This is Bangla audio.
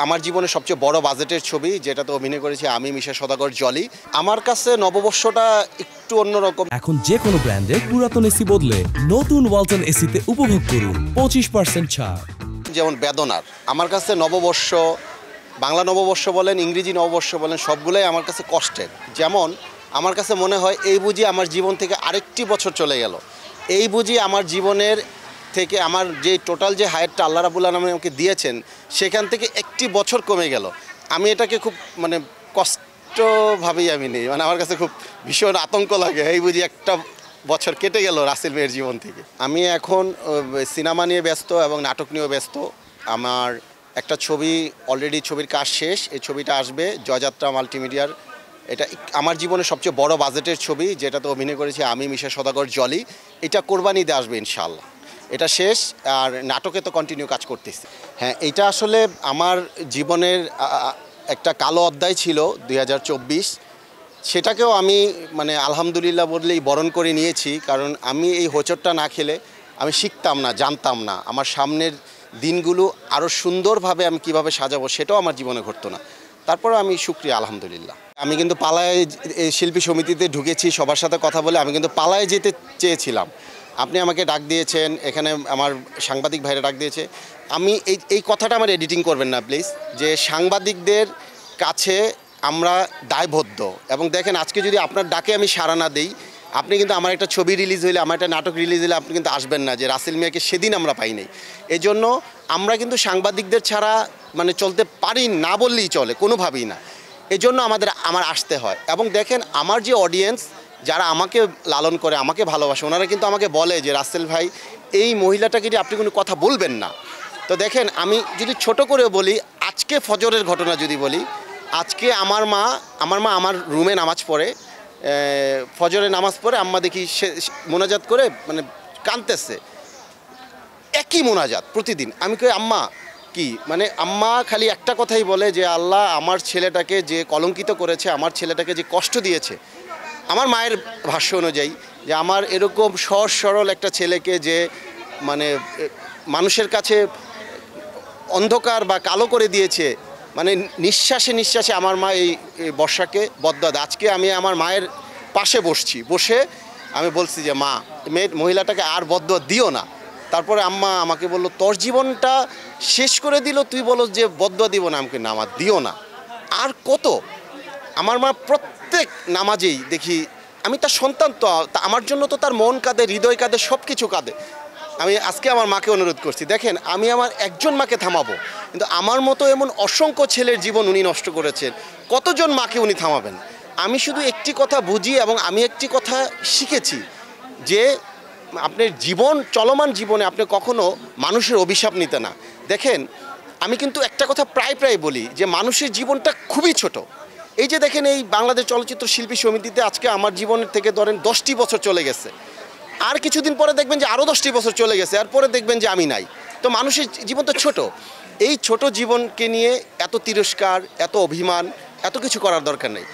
আমার জীবনের সবচেয়ে বড় বাজেটের ছবি, যেটাতে অভিনয় করেছি আমি, মিশা সওদাগর, জলি। আমার কাছে নববর্ষটা একটু অন্যরকম। এখন যে কোনো ব্র্যান্ডের পুরাতন এসি বদলে নতুন ওয়ালটন এসিতে উপভোগ করুন 25% ছাড়। যেমন বেদনার, আমার কাছে নববর্ষ, বাংলা নববর্ষ বলেন, ইংরেজি নববর্ষ বলেন, সবগুলোই আমার কাছে কষ্টের। যেমন আমার কাছে মনে হয় এই বুঝি আমার জীবন থেকে আরেকটি বছর চলে গেল, এই বুঝি আমার জীবনের থেকে আমার যে টোটাল যে হায়াতটা আল্লাহ রাব্বুল আলামিন আমাকে দিয়েছেন সেখান থেকে একটি বছর কমে গেল। আমি এটাকে খুব কষ্টভাবেই আমি নেই, আমার কাছে খুব ভীষণ আতঙ্ক লাগে। এই বুঝি একটা বছর কেটে গেল রাসেল ভাইয়ের জীবন থেকে। আমি এখন সিনেমা নিয়ে ব্যস্ত এবং নাটক নিয়েও ব্যস্ত। আমার একটা ছবি অলরেডি, ছবির কাজ শেষ, এই ছবিটা আসবে জয়যাত্রা মাল্টিমিডিয়ার। এটা আমার জীবনের সবচেয়ে বড় বাজেটের ছবি, যেটাতে অভিনয় করেছি আমি, মিশা সওদাগর, জলি। এটা কোরবানিতে আসবে ইনশাআল্লাহ। এটা শেষ, আর নাটকে তো কন্টিনিউ কাজ করতেছি। হ্যাঁ, এটা আসলে আমার জীবনের একটা কালো অধ্যায় ছিল 2024। সেটাকেও আমি আলহামদুলিল্লাহ বললেই বরণ করে নিয়েছি, কারণ আমি এই হোঁচটটা না খেলে আমি শিখতাম না, জানতাম না আমার সামনের দিনগুলো আরও সুন্দরভাবে আমি কিভাবে সাজাবো, সেটাও আমার জীবনে ঘটতো না। তারপরে আমি শুকরিয়া আলহামদুলিল্লাহ। আমি কিন্তু পালায় শিল্পী সমিতিতে ঢুকেছি, সবার সাথে কথা বলে আমি কিন্তু পালায় যেতে চেয়েছিলাম। আপনি আমাকে ডাক দিয়েছেন, এখানে আমার সাংবাদিক ভাইরা ডাক দিয়েছে। আমি এই কথাটা আমার এডিটিং করবেন না প্লিজ, যে সাংবাদিকদের কাছে আমরা দায়বদ্ধ। এবং দেখেন, আজকে যদি আপনার ডাকে আমি সাড়া না দিই, আপনি কিন্তু আমার একটা ছবি রিলিজ হইলে, আমার একটা নাটক রিলিজ হলে আপনি কিন্তু আসবেন না, যে রাসেল মিয়াকে সেদিন আমরা পাই নাই। এই জন্য আমরা কিন্তু সাংবাদিকদের ছাড়া চলতে পারি না বললেই চলে, কোনোভাবেই না। এই জন্য আমার আসতে হয়। এবং দেখেন, আমার যে অডিয়েন্স, যারা আমাকে লালন করে, আমাকে ভালোবাসে, ওনারা কিন্তু আমাকে বলে যে রাসেল ভাই, এই মহিলাটাকে যে আপনি কোনো কথা বলবেন না। তো দেখেন, আমি যদি ছোট করে বলি, আজকে ফজরের ঘটনা যদি বলি, আজকে আমার মা আমার রুমে নামাজ পড়ে, ফজরে নামাজ পড়ে, আম্মা দেখি সে মোনাজাত করে কাঁদতেছে। একই মোনাজাত প্রতিদিন। আমি কই, আম্মা কি? আম্মা খালি একটা কথাই বলে যে আল্লাহ আমার ছেলেটাকে যে কলঙ্কিত করেছে, আমার ছেলেটাকে যে কষ্ট দিয়েছে, আমার মায়ের ভাষ্য অনুযায়ী, যে আমার এরকম সহজ সরল একটা ছেলেকে যে মানুষের কাছে অন্ধকার বা কালো করে দিয়েছে, নিঃশ্বাসে নিঃশ্বাসে আমার মা এই বর্ষাকে বদদোয়া দেয়। আজকে আমি আমার মায়ের পাশে বসে আমি বলছি যে মা, মহিলাটাকে আর বদদোয়া দিও না। তারপরে আম্মা আমাকে বলল, তোর জীবনটা শেষ করে দিল, তুই বলো যে বদদোয়া দিব না। আমাকে নামাজ দিও না। আর কত? আমার মা প্রত্যেক নামাজেই দেখি, আমি তার সন্তান, তো আমার জন্য তো তার মন কাঁদে, হৃদয় কাঁদে, সব কিছু কাঁদে। আমি আজকে আমার মাকে অনুরোধ করছি, দেখেন, আমি আমার একজন মাকে থামাবো, কিন্তু আমার মতো এমন অসংখ্য ছেলের জীবন উনি নষ্ট করেছেন, কতজন মাকে উনি থামাবেন? আমি শুধু একটি কথা বুঝি এবং আমি একটি কথা শিখেছি, যে আপনার চলমান জীবনে আপনি কখনো মানুষের অভিশাপ নিতে না। দেখেন, আমি কিন্তু একটা কথা প্রায় বলি, যে মানুষের জীবনটা খুবই ছোট। এই যে দেখেন, এই বাংলাদেশ চলচ্চিত্র শিল্পী সমিতিতে আজকে আমার জীবনের থেকে ধরেন 10টি বছর চলে গেছে, আর কিছুদিন পরে দেখবেন যে আরও 10টি বছর চলে গেছে, আর পরে দেখবেন যে আমি নাই। তো মানুষের জীবন তো ছোট। এই ছোট জীবনকে নিয়ে এত তিরস্কার, এত অভিমান, এত কিছু করার দরকার নেই।